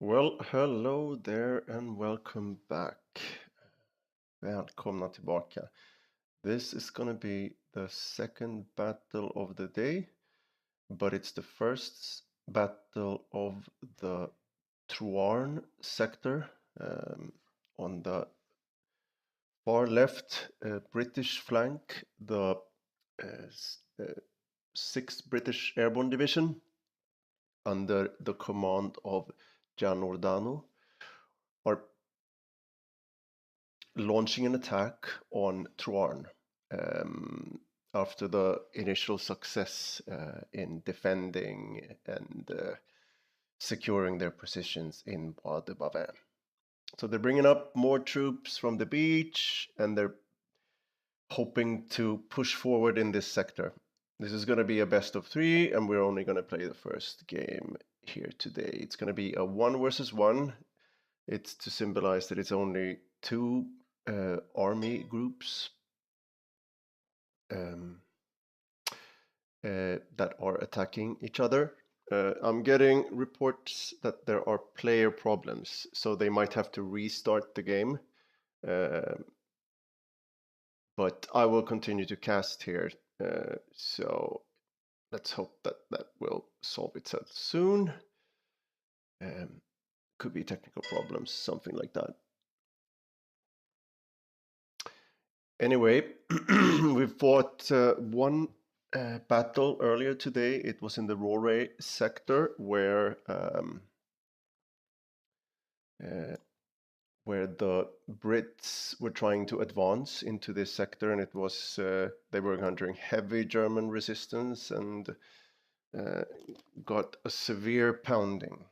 Well, hello there and welcome back. Välkomna tillbaka. This is gonna be the second battle of the day, but it's the first battle of the TROARN sector on the far left British flank, the 6th British Airborne Division under the command of Gianordano are launching an attack on TROARN after the initial success in defending and securing their positions in Bois de Bavent. So they're bringing up more troops from the beach and they're hoping to push forward in this sector. This is going to be a best of 3 and we're only going to play the first game here today. It's going to be a 1 versus 1. It's to symbolize that it's only 2 army groups that are attacking each other. I'm getting reports that there are player problems, so they might have to restart the game. But I will continue to cast here, so let's hope that that will solve itself soon. Could be technical problems, something like that. Anyway, we fought one battle earlier today. It was in the Roray sector where the Brits were trying to advance into this sector, and it was they were encountering heavy German resistance and got a severe pounding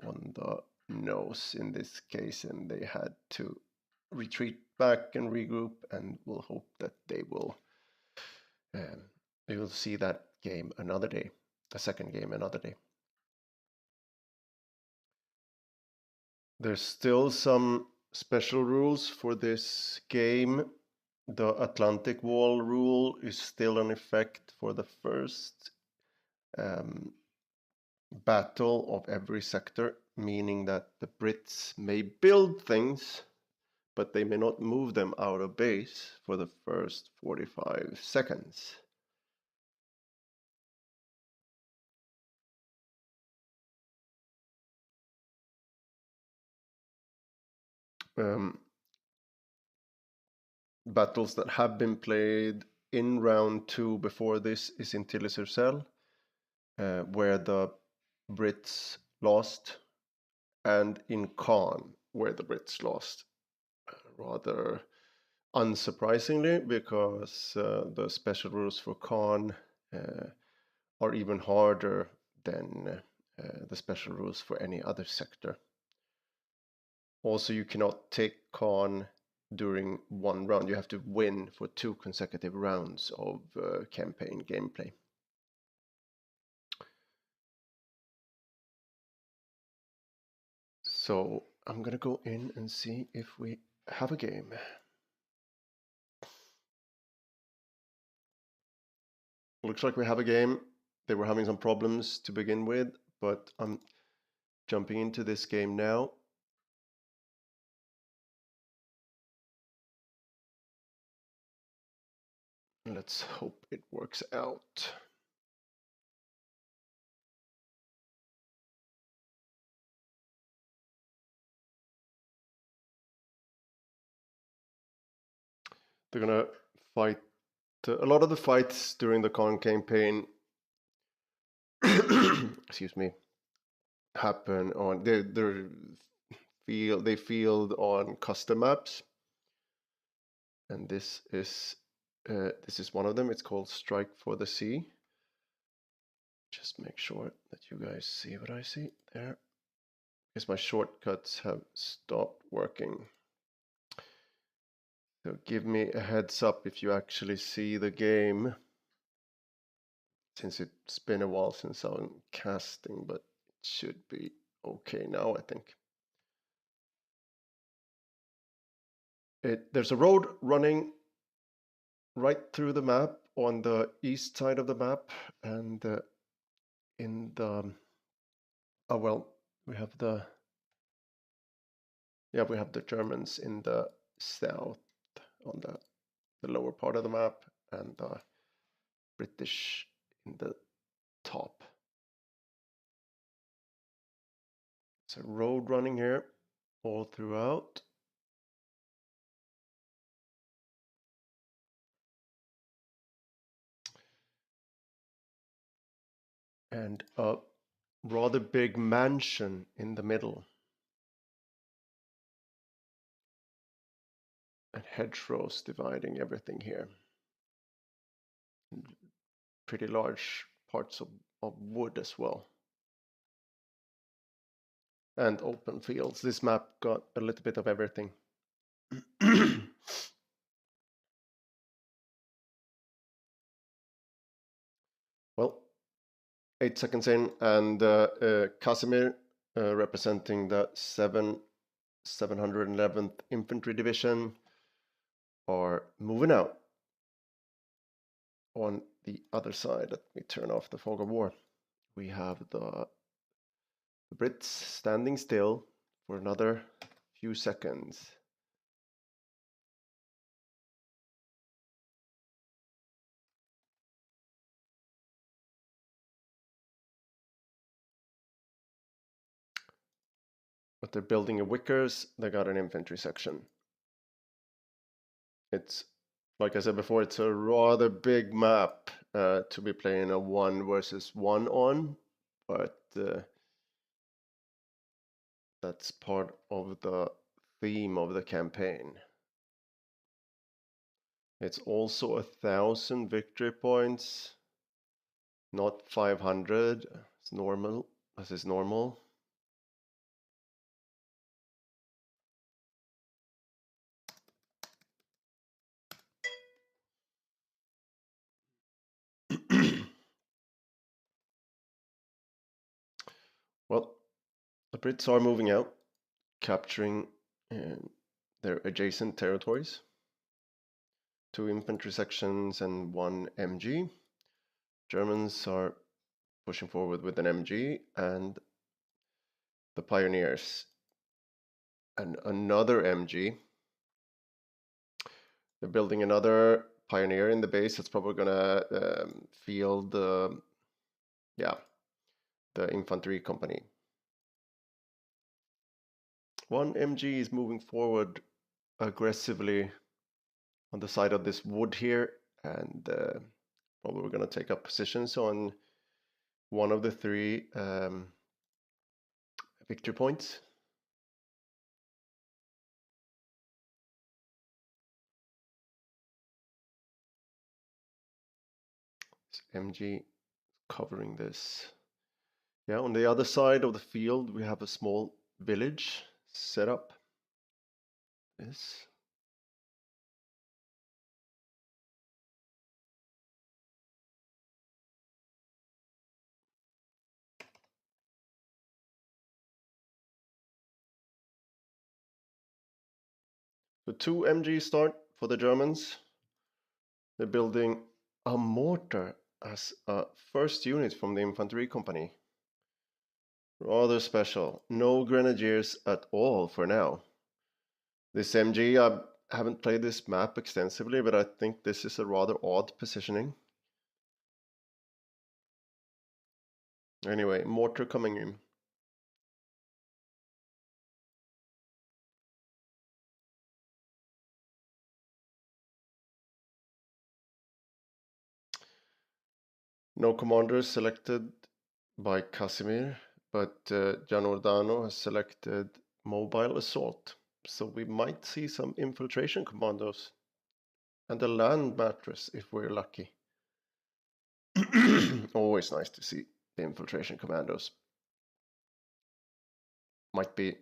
on the nose in this case, and they had to retreat back and regroup, and we'll hope that they will see that game another day, a second game another day. There's still some special rules for this game. The Atlantic Wall rule is still in effect for the first battle of every sector, meaning that the Brits may build things, but they may not move them out of base for the first 45 seconds. Battles that have been played in round 2 before this is in Tilly-sur-Selle, where the Brits lost, and in Caen, where the Brits lost. Rather unsurprisingly, because the special rules for Caen are even harder than the special rules for any other sector. Also, you cannot take Caen during one round. You have to win for 2 consecutive rounds of campaign gameplay. So I'm gonna go in and see if we have a game. Looks like we have a game. They were having some problems to begin with, but I'm jumping into this game now. Let's hope it works out. They're gonna fight. A lot of the fights during the Caen campaign, excuse me, happen on they field on custom maps, and this is one of them. It's called Strike for the Sea. Just make sure that you guys see what I see there, because my shortcuts have stopped working. So give me a heads up if you actually see the game, since it's been a while since I'm casting, but it should be okay now, I think. There's a road running right through the map on the east side of the map, and in the we have the Yeah, we have the Germans in the south on the lower part of the map, and the British in the top. So road running here all throughout. And a rather big mansion in the middle. And hedgerows dividing everything here. Pretty large parts of wood as well. And open fields. This map got a little bit of everything. Well, 8 seconds in, and Casimir, representing the 711th Infantry Division, are moving out. On the other side, let me turn off the fog of war. We have the Brits standing still for another few seconds. But they're building a Wickers, they got an infantry section. It's, like I said before, it's a rather big map to be playing a 1 versus 1 on, but that's part of the theme of the campaign. It's also 1,000 victory points, not 500. It's normal, as is normal. Well, the Brits are moving out, capturing their adjacent territories. 2 infantry sections and 1 MG. Germans are pushing forward with an MG, and the Pioneers and another MG. They're building another Pioneer in the base. It's probably gonna field the infantry company. 1 MG is moving forward aggressively on the side of this wood here, and probably we're gonna take up positions on one of the 3 victory points. MG covering this. Yeah, on the other side of the field, we have a small village set up. This. The 2 MG start for the Germans. They're building a mortar as a first unit from the infantry company. Rather special. No grenadiers at all for now. This MG, I haven't played this map extensively, but I think this is a rather odd positioning. Anyway, mortar coming in. No commanders selected by Casimir, but Gianordano has selected mobile assault. So we might see some infiltration commandos and a land mattress if we're lucky. Always nice to see the infiltration commandos. Might be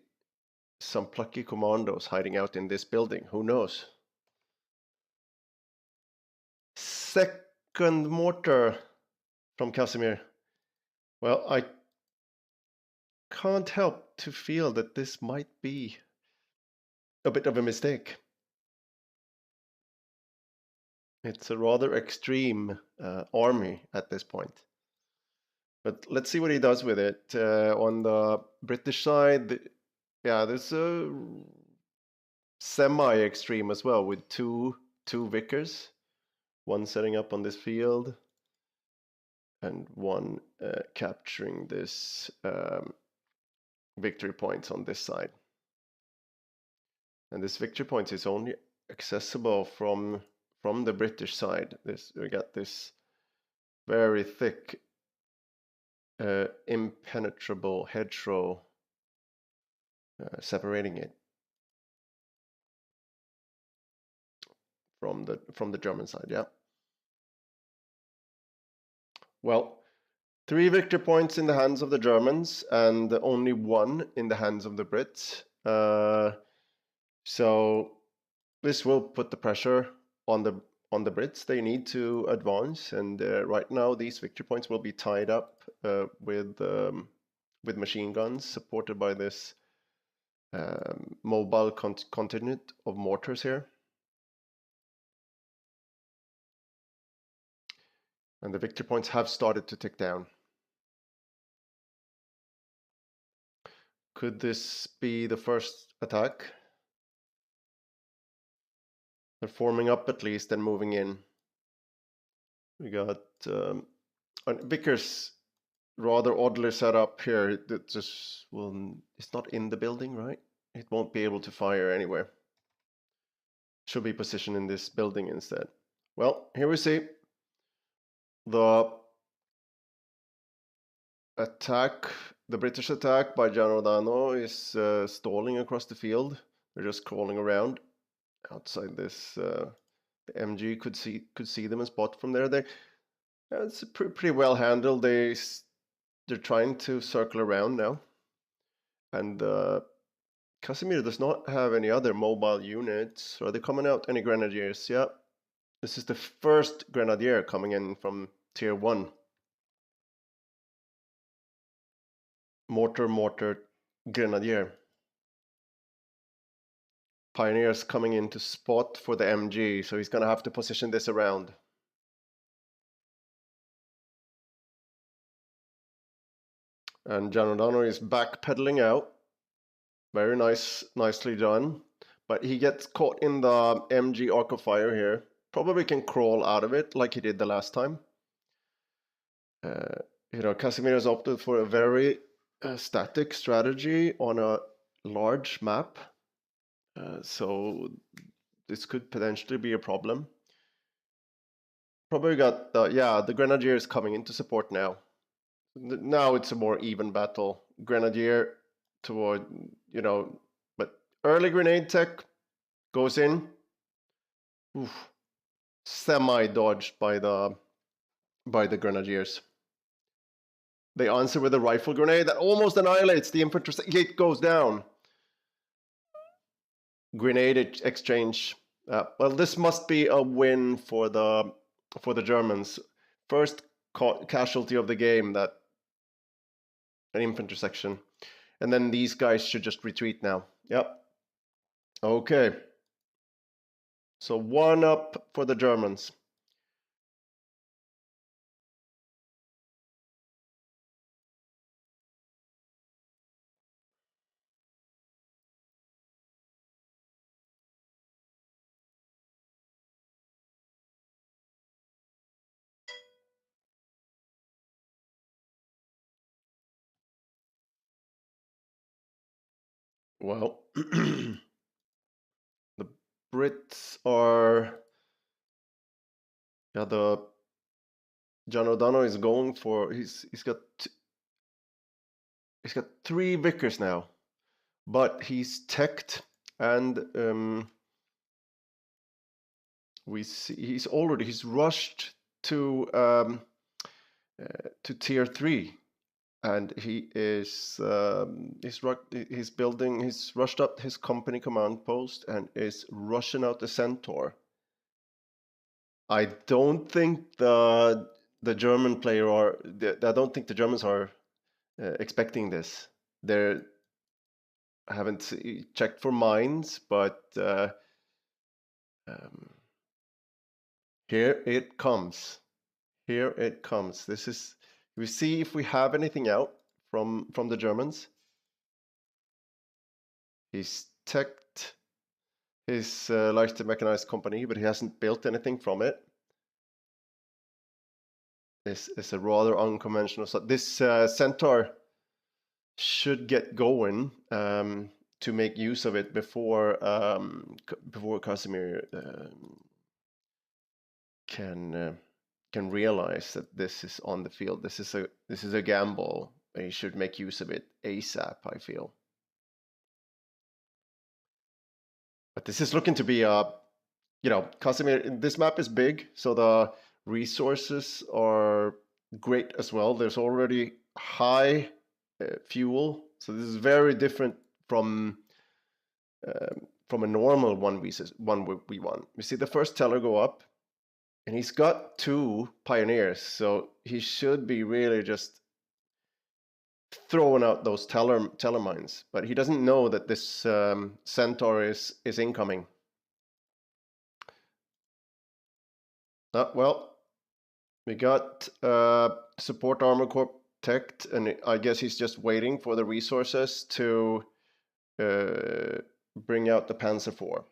some plucky commandos hiding out in this building, who knows? Second mortar from Casimir. Well, I can't help to feel that this might be a bit of a mistake. It's a rather extreme army at this point. But let's see what he does with it. On the British side, Yeah, there's a semi-extreme as well with two vicars, one setting up on this field and one capturing this victory points on this side. And this victory point is only accessible from the British side. We got this very thick, impenetrable hedgerow separating it from the German side. Yeah. Well, 3 victory points in the hands of the Germans and only 1 in the hands of the Brits. So this will put the pressure on the Brits. They need to advance, and right now these victory points will be tied up with machine guns supported by this mobile contingent of mortars here. And the victory points have started to tick down. Could this be the first attack? They're forming up at least and moving in. We got Vickers rather oddly set up here. It just it's not in the building, right? It won't be able to fire anywhere. Should be positioned in this building instead. Well, here we see the attack, the British attack by Giordano is stalling across the field. They're just crawling around outside this. The MG could see them and spot from there. It's pretty well handled. They're trying to circle around now, and Casimir does not have any other mobile units. Are they coming out? Any grenadiers? Yeah, this is the first grenadier coming in from tier 1. Mortar, grenadier. Pioneer's coming in to spot for the MG, so he's gonna have to position this around. And Giordano is backpedaling out. Very nicely done. But he gets caught in the MG arc of fire here. Probably can crawl out of it like he did the last time. Casimir has opted for a very static strategy on a large map. So this could potentially be a problem. Probably got, the Grenadier is coming into support now. Now it's a more even battle. Grenadier toward, but early grenade tech goes in. Oof. Semi-dodged by the Grenadiers. They answer with a rifle grenade that almost annihilates the infantry. It goes down. Grenade exchange. Well, this must be a win for the Germans. First casualty of the game, that an infantry section. And then these guys should just retreat now. Yep. Okay. So 1 up for the Germans. Well, the Brits are, the Giordano is going for, he's got 3 vicars now, but he's teched, and we see he's rushed to tier 3, and he is he's rushed up his company command post and is rushing out the Centaur. I don't think the German player I don't think the Germans are expecting this. I haven't checked for mines, but here it comes. Here it comes. We see if we have anything out from the Germans. He's teched his light mechanized company, but he hasn't built anything from it. This is a rather unconventional. So this Centaur should get going to make use of it before Casimir can realize that this is on the field. This is a gamble. He should make use of it ASAP, I feel. But this is looking to be Casimir. This map is big, so the resources are great as well. There's already high fuel, so this is very different from a normal 1v1. We see the first teller go up, and he's got 2 pioneers, so he should be really just throwing out those teller mines. But he doesn't know that this Centaur is incoming. Well, we got support armor corp teched, and I guess he's just waiting for the resources to bring out the Panzer IV.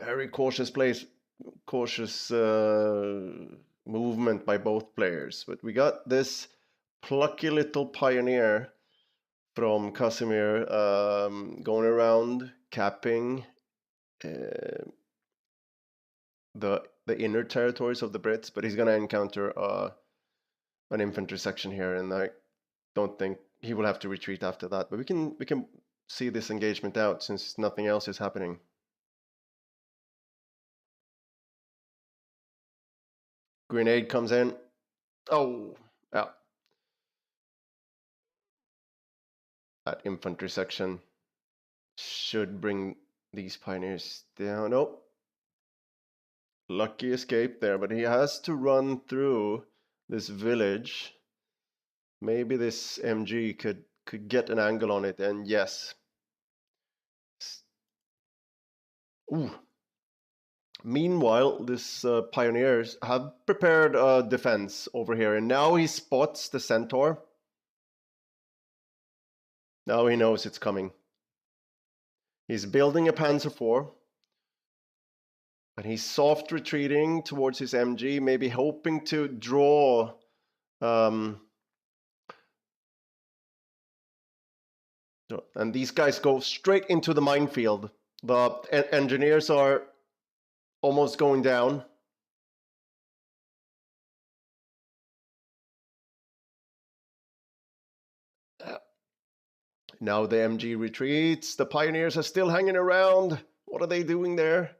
Very cautious movement by both players. But we got this plucky little pioneer from Casimir going around capping the inner territories of the Brits, but he's going to encounter an infantry section here, and I don't think he will have to retreat after that. But we can see this engagement out since nothing else is happening. Grenade comes in. Oh, yeah. That infantry section should bring these pioneers down. Nope. Lucky escape there, but he has to run through this village. Maybe this MG could get an angle on it, and yes. Ooh. Meanwhile, this pioneers have prepared a defense over here, and now he spots the Centaur. Now he knows it's coming. He's building a Panzer IV, and he's soft retreating towards his MG, maybe hoping to draw and these guys go straight into the minefield. The engineers are almost going down. Now the MG retreats. The pioneers are still hanging around. What are they doing there?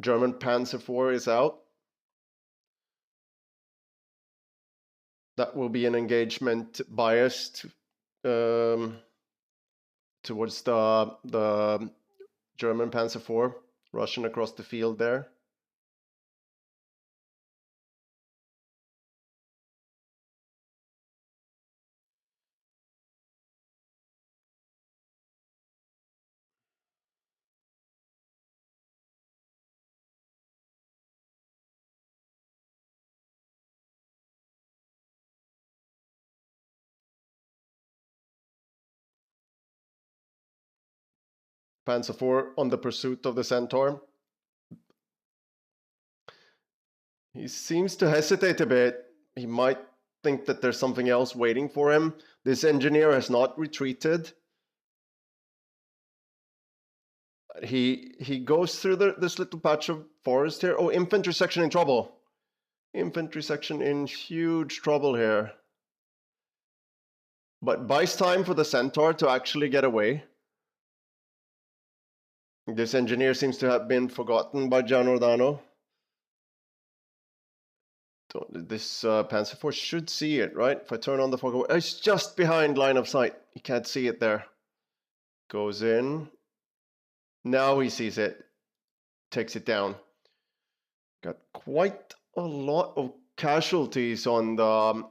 German Panzer IV is out. That will be an engagement biased towards the German Panzer IV, rushing across the field there. Panzer IV on the pursuit of the Centaur. He seems to hesitate a bit. He might think that there's something else waiting for him. This engineer has not retreated. He goes through this little patch of forest here. Oh, infantry section in trouble. Infantry section in huge trouble here. But buys time for the Centaur to actually get away. This engineer seems to have been forgotten by Gianordano. This Panzer IV should see it, right? If I turn on the fog, it's just behind line of sight. You can't see it there. Goes in. Now he sees it. Takes it down. Got quite a lot of casualties on the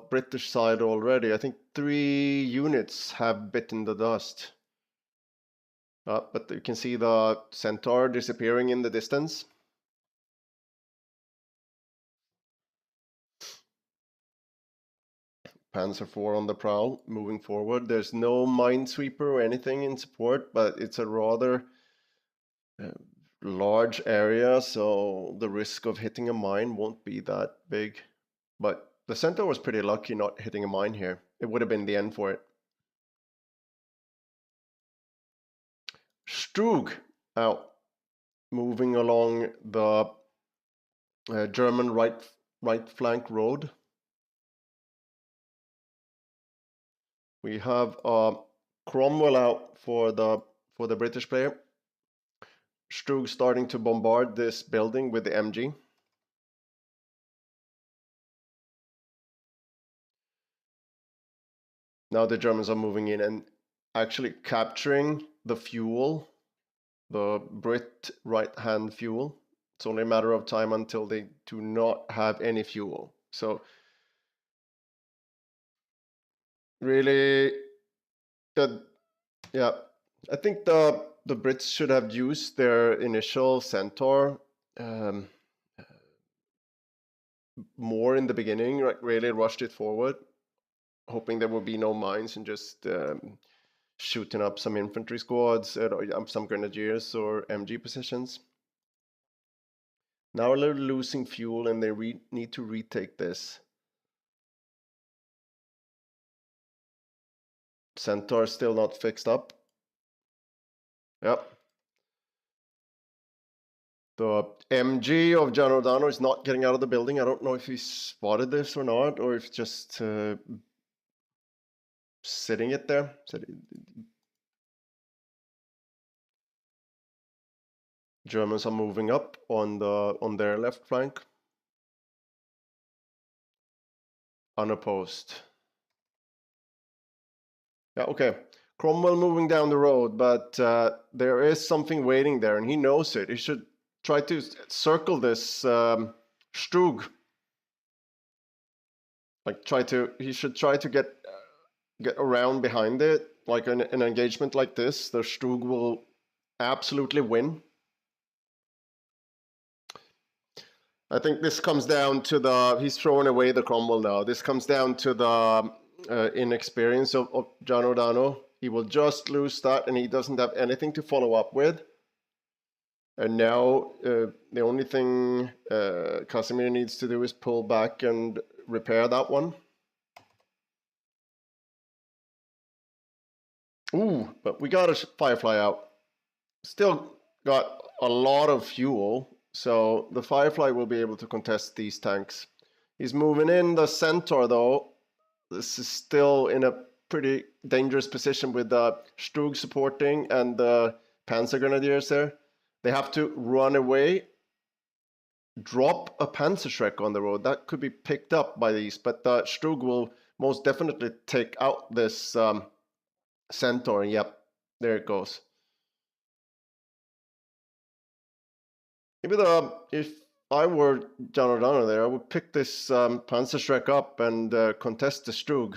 British side already. I think 3 units have bitten the dust. But you can see the Centaur disappearing in the distance. Panzer IV on the prowl, moving forward. There's no minesweeper or anything in support, but it's a rather large area, so the risk of hitting a mine won't be that big. But the centaur was pretty lucky not hitting a mine here. It would have been the end for it. Strug out, moving along the German right flank road. We have Cromwell out for the British player. Strug starting to bombard this building with the MG. Now the Germans are moving in and actually capturing the fuel, the Brit right-hand fuel. It's only a matter of time until they do not have any fuel. So really, yeah, I think the Brits should have used their initial Centaur more in the beginning, like really rushed it forward, hoping there would be no mines and just shooting up some infantry squads, some grenadiers or MG positions. Now they're losing fuel and they need to retake this. Centaur still not fixed up. Yep. The MG of Giordano is not getting out of the building. I don't know if he spotted this or not, or if just sitting it there. Germans are moving up on their left flank. Unopposed. Yeah, okay. Cromwell moving down the road, but there is something waiting there, and he knows it. He should try to circle this Strug. Like he should try to get around behind it. Like an engagement like this, the Strug will absolutely win. I think this comes down to he's throwing away the Cromwell now. This comes down to the inexperience of Giordano. He will just lose that and he doesn't have anything to follow up with. And now the only thing Casimir needs to do is pull back and repair that one. Ooh, but we got a Firefly out. Still got a lot of fuel, so the Firefly will be able to contest these tanks. He's moving in the Centaur though. This is still in a pretty dangerous position with the Strug supporting and the Panzer Grenadiers there. They have to run away, drop a Panzerschreck on the road. That could be picked up by these, but the Strug will most definitely take out this Centaur. Yep, there it goes. Maybe if I were Giordano there, I would pick this Panzerschreck up and contest the Strug.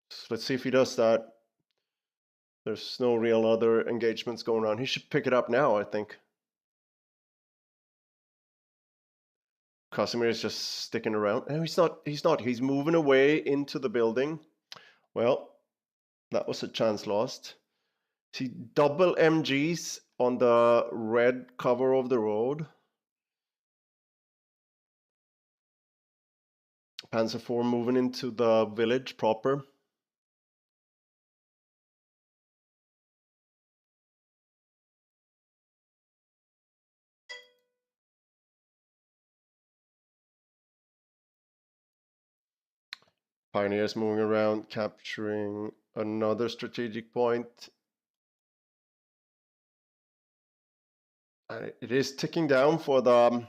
So let's see if he does that. There's no real other engagements going on. He should pick it up now, I think. Casimir is just sticking around. No, he's not. He's moving away into the building. Well, that was a chance lost. See, double MGs on the red cover of the road. Panzer IV moving into the village proper. Pioneers moving around, capturing another strategic point. It is ticking down for the...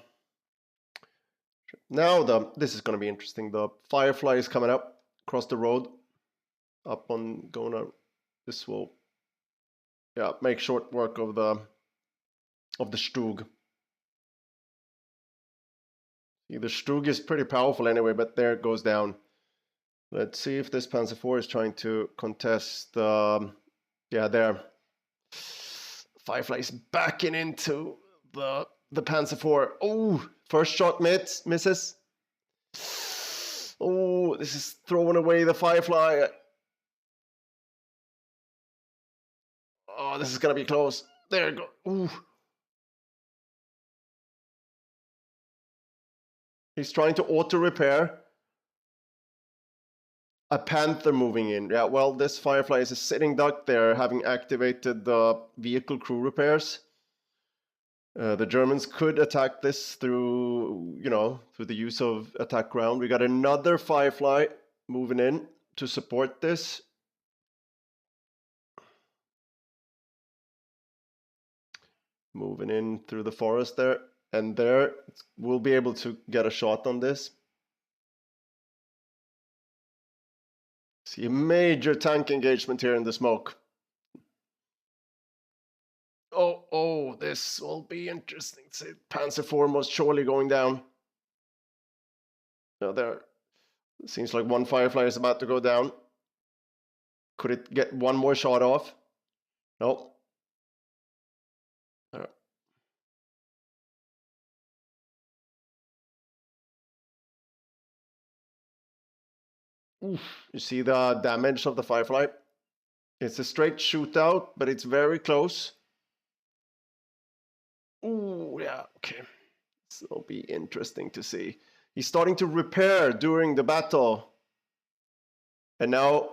Now this is going to be interesting. The Firefly is coming up across the road. Up on going out. This will make short work of the Strug. See, the Strug is pretty powerful anyway, but there it goes down. Let's see if this Panzer IV is trying to contest. There. Firefly is backing into the Panzer IV. Oh, first shot misses. Oh, this is throwing away the Firefly. Oh, this is gonna be close. There you go. Ooh. He's trying to auto-repair. A Panther moving in. Yeah, well, this Firefly is a sitting duck there, having activated the vehicle crew repairs. The Germans could attack this through, through the use of attack ground. We got another Firefly moving in to support this. Moving in through the forest there. And there, we'll be able to get a shot on this. See a major tank engagement here in the smoke. Oh, this will be interesting. See, Panzer IV most surely going down. No, there seems like one Firefly is about to go down. Could it get one more shot off? No. Oof. You see the damage of the Firefly? It's a straight shootout, but it's very close. Ooh, yeah, okay. This will be interesting to see. He's starting to repair during the battle. And now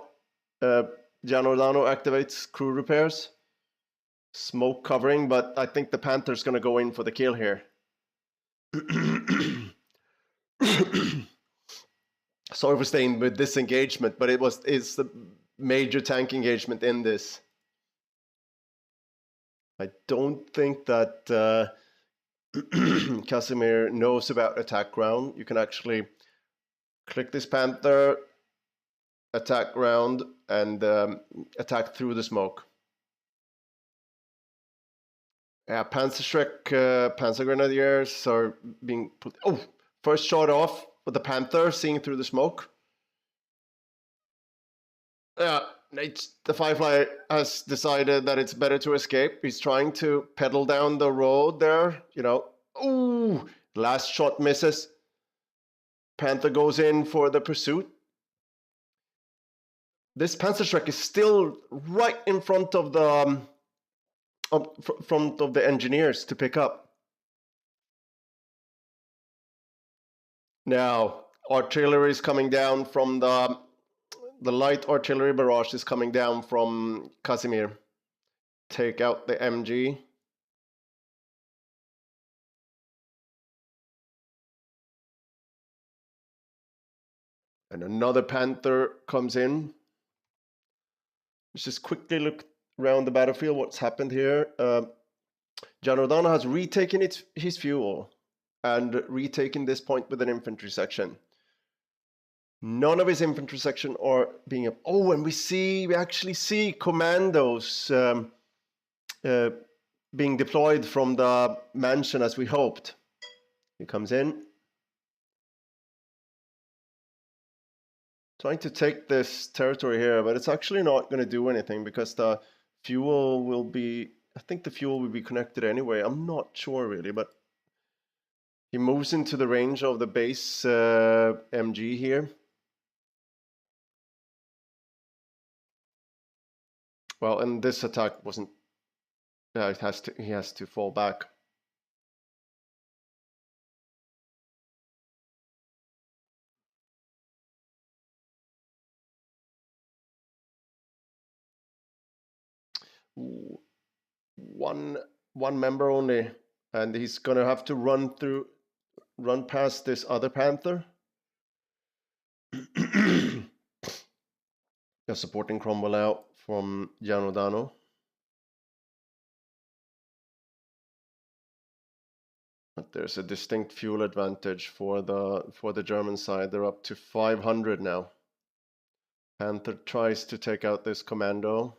Gianordano activates crew repairs. Smoke covering, but I think the Panther's going to go in for the kill here. Sorry for staying with this engagement, but it's the major tank engagement in this. I don't think that Casimir knows about attack ground. You can actually click this Panther, attack ground, and attack through the smoke. Yeah, Panzerschreck, Panzer Grenadiers are being put. Oh, first shot off with the Panther, seeing through the smoke. Yeah, the Firefly has decided that it's better to escape. He's trying to pedal down the road there, Ooh, last shot misses. Panther goes in for the pursuit. This Panzerschreck is still right in front of the engineers to pick up. Now, artillery is coming down from the light artillery barrage is coming down from Casimir. Take out the MG. And another Panther comes in. Let's just quickly look around the battlefield, what's happened here. Gianordano has retaken his fuel and retaken this point with an infantry section. None of his infantry section are being up. Oh, and we actually see commandos being deployed from the mansion as we hoped. He comes in. Trying to take this territory here, but it's actually not going to do anything because the fuel will be, I think the fuel will be connected anyway. I'm not sure really, but he moves into the range of the base MG here. Well, and this attack wasn't, he has to fall back. One member only, and he's gonna have to run past this other Panther. They're supporting Cromwell out from Gianordano. But there's a distinct fuel advantage for the German side. They're up to 500 now. Panther tries to take out this commando.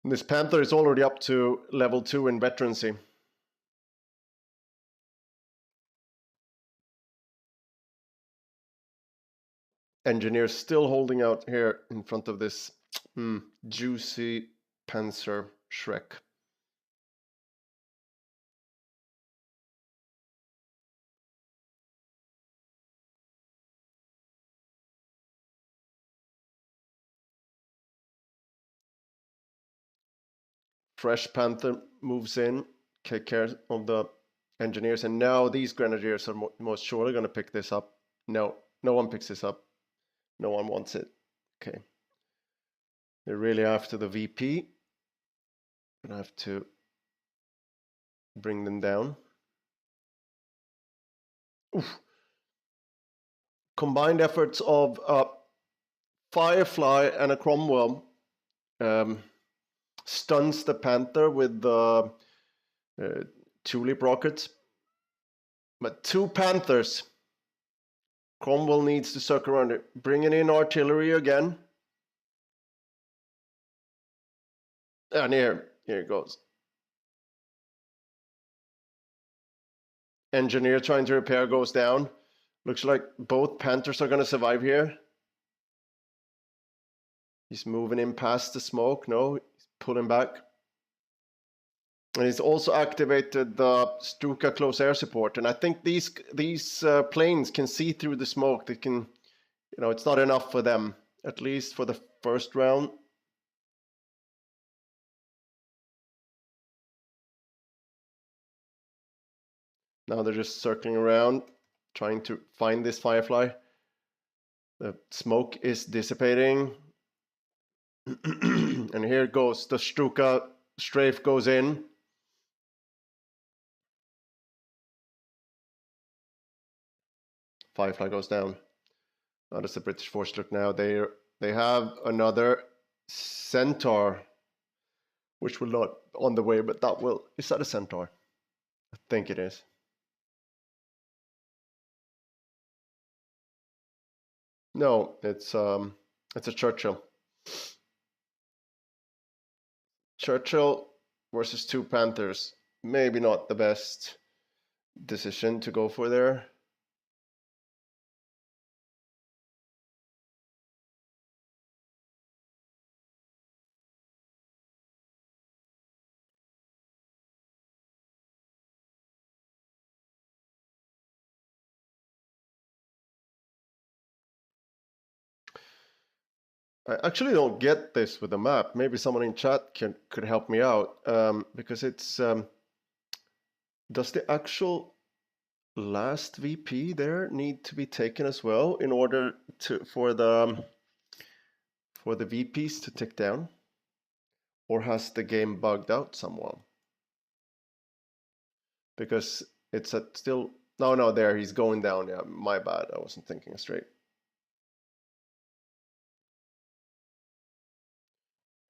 And this Panther is already up to level 2 in veterancy. Engineers still holding out here in front of this juicy Panzer Shrek. fresh Panther moves in, take care of the engineers, and now these grenadiers are most surely going to pick this up. No, no one picks this up. No one wants it. Okay. They're really after the VP. Gonna have to bring them down. Oof. Combined efforts of a Firefly and a Cromwell stuns the Panther with the tulip rockets. But two Panthers. Cromwell needs to circle around it. Bringing in artillery again. And here it goes. Engineer trying to repair goes down. Looks like both Panthers are going to survive here. He's moving in past the smoke. No, he's pulling back. And he's also activated the Stuka close air support. And I think these planes can see through the smoke. They can, it's not enough for them, at least for the first round. Now they're just circling around, trying to find this Firefly. The smoke is dissipating. And here goes the Stuka strafe goes in. Firefly goes down. How does the British force look now? They have another Centaur, which will not on the way, but that will. Is that a Centaur? I think it is. No, it's a Churchill. Churchill versus two Panthers. Maybe not the best decision to go for there. I actually don't get this with the map. Maybe someone in chat could help me out, because it's does the actual last VP there need to be taken as well in order for the VPs to tick down, or has the game bugged out somewhat? Because it's still no there he's going down. Yeah, my bad. I wasn't thinking straight.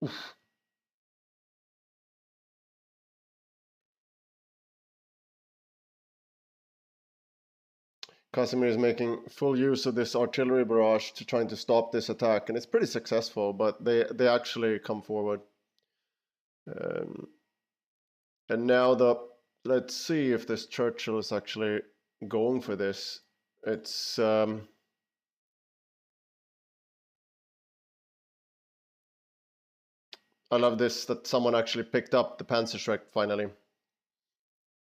Oof. Casimir is making full use of this artillery barrage to trying to stop this attack, and it's pretty successful, but they actually come forward. And now let's see if this Churchill is actually going for this. It's I love this, that someone actually picked up the Panzerschreck finally.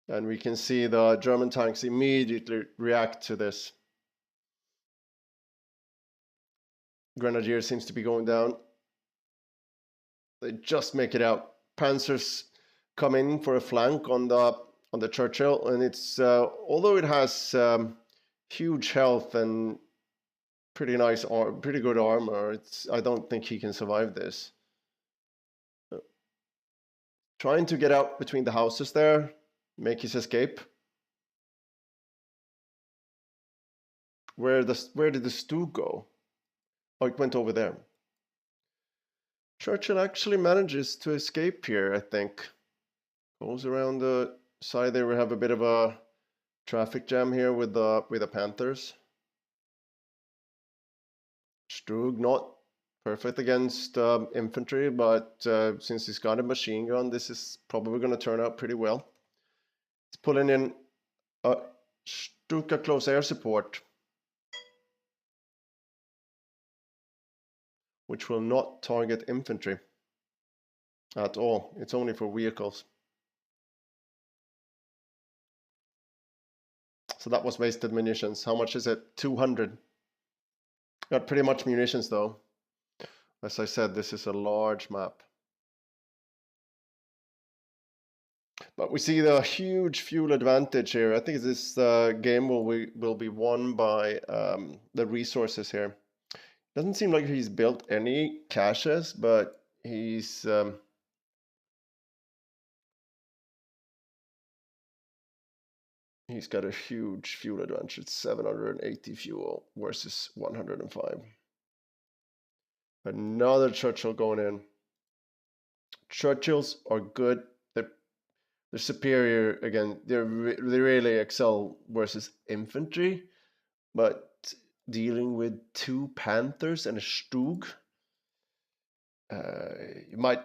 And we can see the German tanks immediately react to this. Grenadier seems to be going down. They just make it out. Panzers come in for a flank on the Churchill, and it's although it has huge health and pretty good armor, I don't think he can survive this. Trying to get out between the houses there, make his escape. Where did the Stu go? Oh, it went over there. Churchill actually manages to escape here, I think. Goes around the side there. We have a bit of a traffic jam here with the Panthers. Strug not perfect against infantry, but since he's got a machine gun, this is probably going to turn out pretty well. He's pulling in a Stuka close air support, which will not target infantry at all. It's only for vehicles. So that was wasted munitions. How much is it? 200. Got pretty much munitions though. As I said, this is a large map. But we see the huge fuel advantage here. I think this game will be won by the resources here. Doesn't seem like he's built any caches, but he's got a huge fuel advantage. It's 780 fuel versus 105. Another Churchill going in. Churchills are good. They're superior again. They really excel versus infantry, but dealing with 2 Panthers and a Stug, it might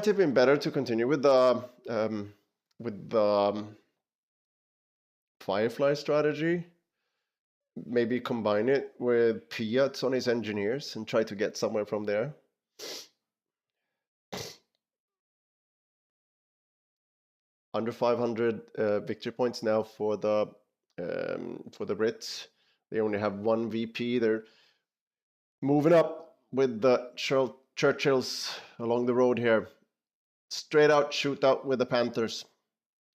have been better to continue with the Firefly strategy. Maybe combine it with Piats on his engineers and try to get somewhere from there. Under 500 victory points now for the Brits. They only have 1 VP. They're moving up with the Churchills along the road here. Straight out shootout with the Panthers.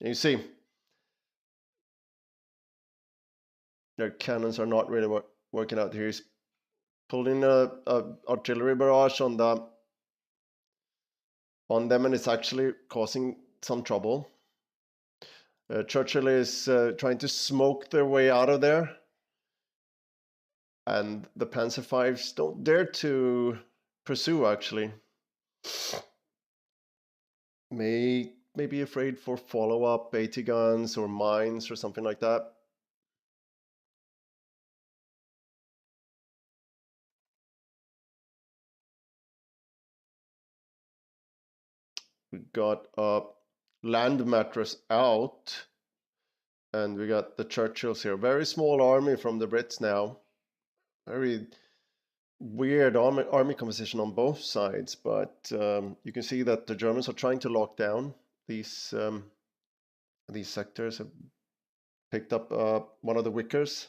And you see, their cannons are not really working out here. He's pulling a artillery barrage on them, and it's actually causing some trouble. Churchill is trying to smoke their way out of there, and the Panzer Vs don't dare to pursue. Actually, may be afraid for follow-up 80 guns or mines or something like that. We got a land mattress out, and we got the Churchills here. Very small army from the Brits now. Very weird army composition on both sides, but you can see that the Germans are trying to lock down these sectors. Have picked up one of the Wickers.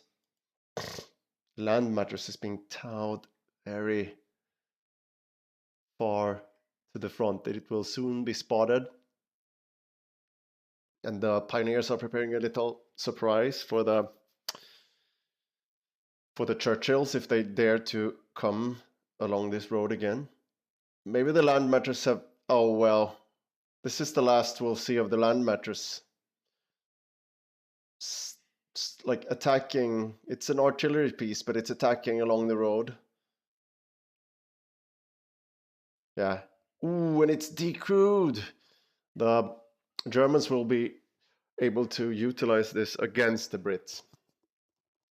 Land mattress is being towed very far to the front. It will soon be spotted. And the Pioneers are preparing a little surprise for the Churchills if they dare to come along this road again. Maybe the land mattress have... Oh, well. This is the last we'll see of the land mattress. Like attacking... It's an artillery piece, but it's attacking along the road. Yeah. Ooh, and it's decrewed. The Germans will be able to utilize this against the Brits.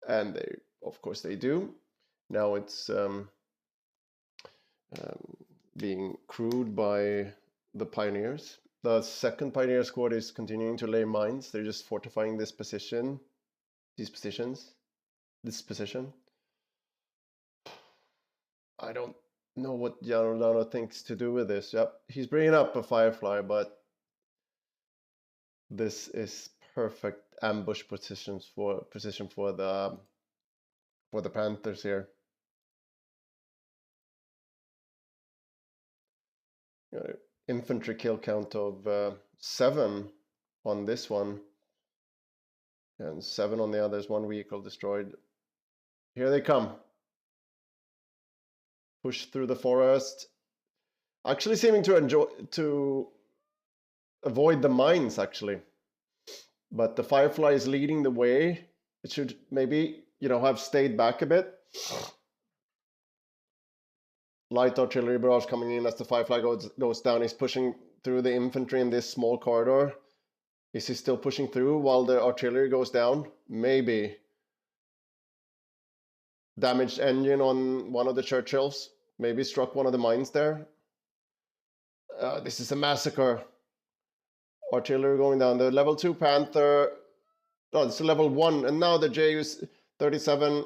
And they, of course, they do. Now it's being crewed by the Pioneers. The second Pioneer squad is continuing to lay mines. They're just fortifying this position. This position. I don't know what Gianrodano thinks to do with this. Yep, he's bringing up a Firefly, but this is perfect ambush position for the Panthers here. Infantry kill count of 7 on this one, and 7 on the others. 1 vehicle destroyed. Here they come. Push through the forest. Actually seeming to avoid the mines, actually. But the Firefly is leading the way. It should maybe, have stayed back a bit. Light artillery barrage coming in as the Firefly goes down. He's pushing through the infantry in this small corridor. Is he still pushing through while the artillery goes down? Maybe. Damaged engine on one of the Churchills. Maybe struck one of the mines there. This is a massacre. Artillery going down. The level 2 Panther. Oh, it's a level 1. And now the Ju-37,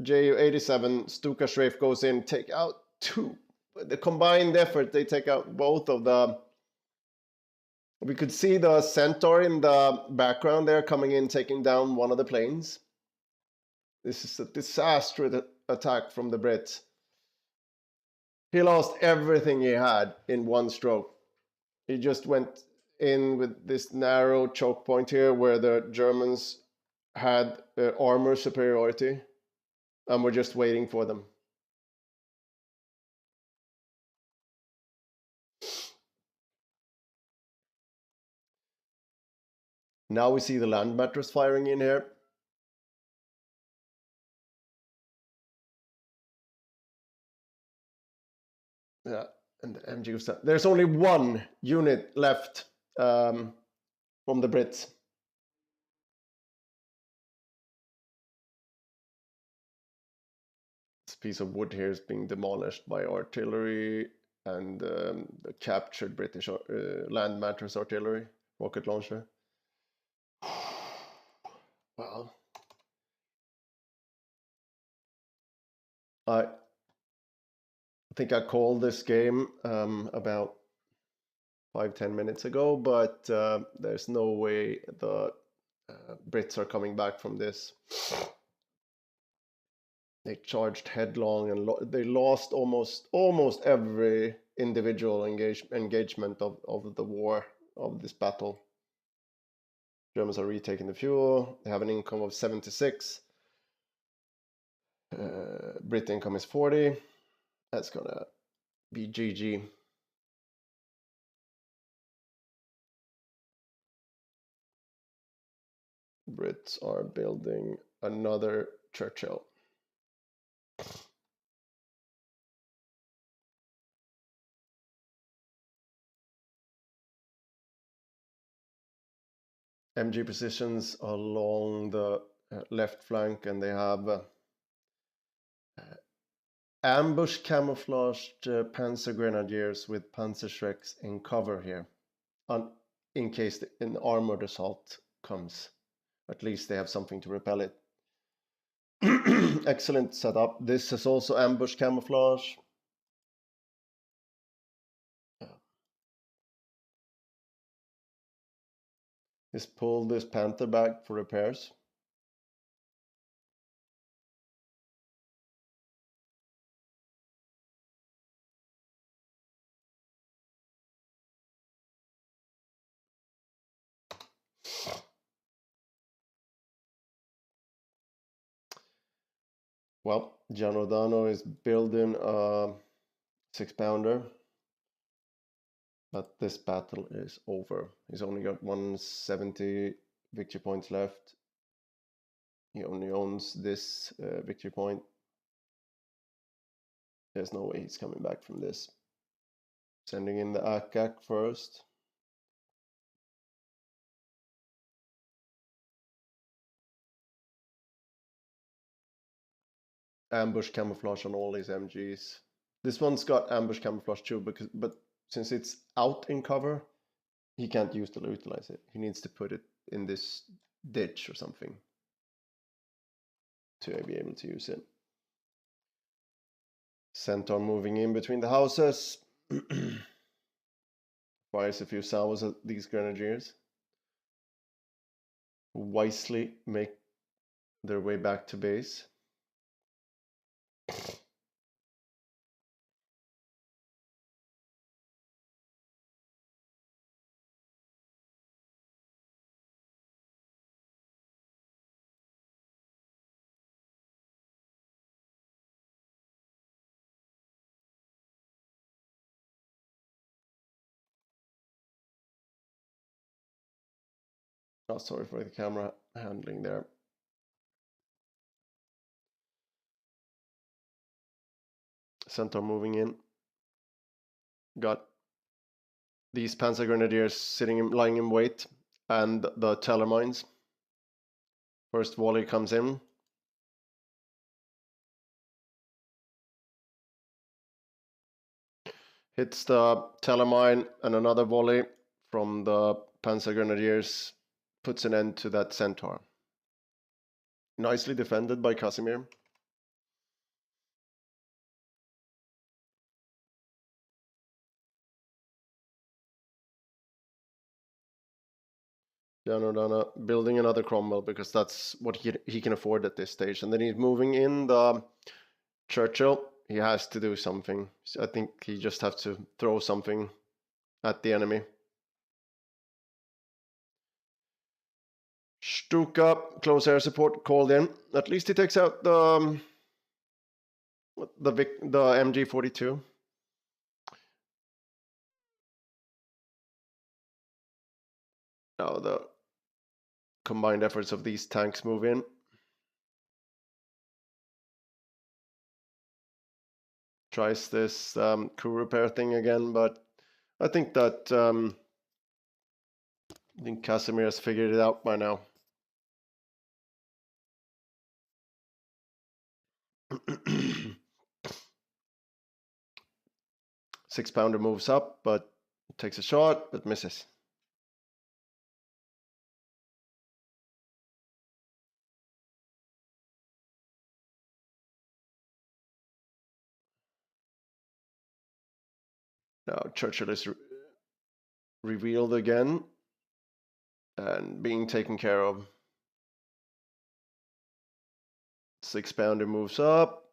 Ju-87 Stuka Strafe goes in. Take out 2. The combined effort, they take out both of the... We could see the Centaur in the background there coming in, taking down one of the planes. This is a disastrous attack from the Brits. He lost everything he had in one stroke. He just went in with this narrow choke point here where the Germans had armor superiority, and we're just waiting for them. Now we see the land mattress firing in here. Yeah, and the MG was that. There's only one unit left from the Brits. This piece of wood here is being demolished by artillery and the captured British land mattress artillery rocket launcher. Well, I think I called this game about 5-10 minutes ago, but there's no way the Brits are coming back from this. They charged headlong and they lost almost every individual engagement of the war, of this battle. Germans are retaking the fuel. They have an income of 76. Brit income is 40. That's gonna be GG. Brits are building another Churchill. MG positions along the left flank, and they have ambush camouflaged Panzer Grenadiers with Panzerschrecks in cover here, in case an armored assault comes. At least they have something to repel it. Excellent setup. This is also ambush camouflage. He's pulled this Panther back for repairs. Well, Gianrodano is building a 6-pounder, but this battle is over. He's only got 170 victory points left. He only owns this victory point. There's no way he's coming back from this. Sending in the Akak first. Ambush camouflage on all his MGs. This one's got ambush camouflage too, but since it's out in cover, he can't utilize it. He needs to put it in this ditch or something to be able to use it. Centaur moving in between the houses. Fires a few salvos at these grenadiers, who wisely make their way back to base. Oh, sorry for the camera handling there. Centaur moving in. Got these Panzer Grenadiers lying in wait, and the Tellermines. First volley comes in. Hits the Tellermine, and another volley from the Panzer Grenadiers puts an end to that Centaur. Nicely defended by Casimir. Gianrodano building another Cromwell because that's what he can afford at this stage. And then he's moving in the Churchill. He has to do something. I think he just has to throw something at the enemy. Stuka, close air support called in. At least he takes out the MG42. Now the combined efforts of these tanks move in. Tries this crew repair thing again, but I think that Casimir has figured it out by now. Six-pounder moves up, but takes a shot, but misses. Now Churchill is revealed again and being taken care of. Six-pounder moves up.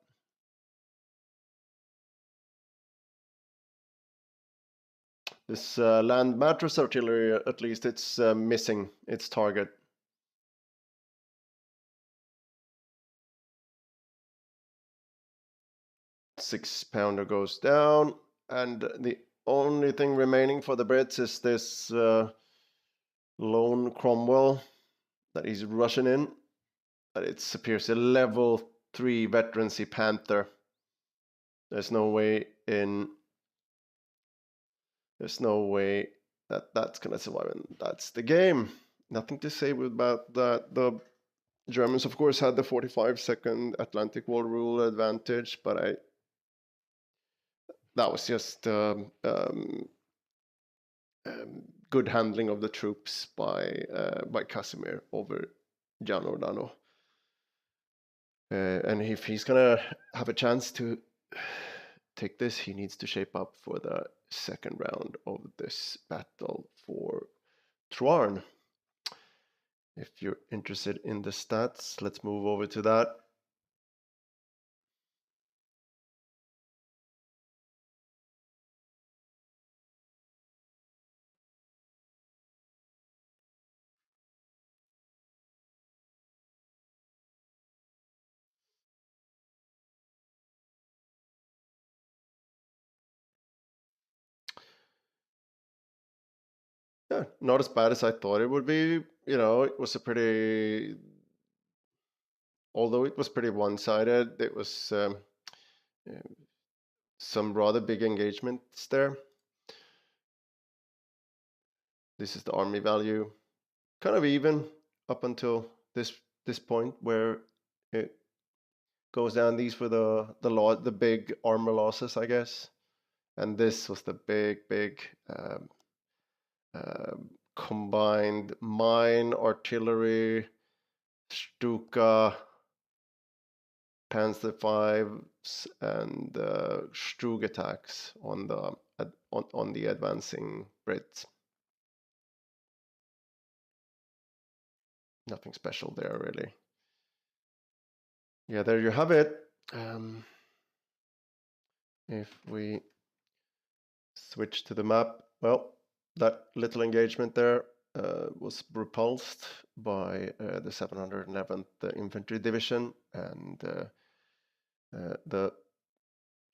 This land mattress artillery, at least it's missing its target. Six-pounder goes down, and the only thing remaining for the Brits is this lone Cromwell that he's rushing in. It appears a level 3 veterancy Panther. There's no way that that's gonna survive, and that's the game. Nothing to say about that. The Germans, of course, had the 45-second Atlantic Wall rule advantage, but that was just good handling of the troops by Casimir over Gianordano. And if he's gonna have a chance to take this, he needs to shape up for the second round of this battle for TROARN. If you're interested in the stats, let's move over to that. Yeah, not as bad as I thought it would be. You know, it was a pretty, although it was pretty one-sided, it was some rather big engagements there. This is the army value, kind of even up until this point where it goes down. These were the big armor losses, I guess, and this was the big combined mine, artillery, Stuka, Panzer V's, and Strug attacks on the advancing Brits. Nothing special there, really. Yeah, there you have it. If we switch to the map, well, that little engagement there was repulsed by the 711th Infantry Division, and the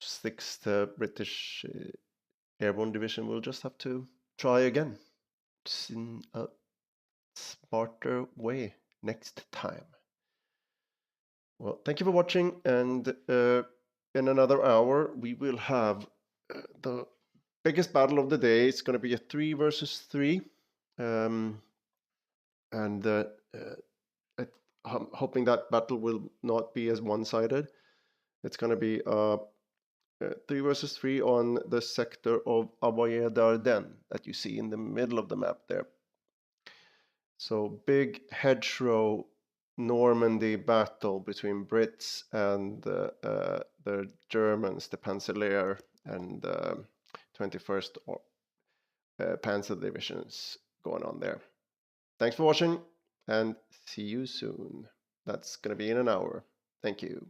6th British Airborne Division will just have to try again in a smarter way next time. Well, thank you for watching, and in another hour we will have the biggest battle of the day. It's going to be a 3 versus 3, and I'm hoping that battle will not be as one-sided. It's going to be 3 versus 3 on the sector of Avoyer d'Ardennes that you see in the middle of the map there. So big hedgerow Normandy battle between Brits and the Germans, the Panzerlehr and 21st Panzer divisions going on there. Thanks for watching, and see you soon. That's going to be in an hour. Thank you.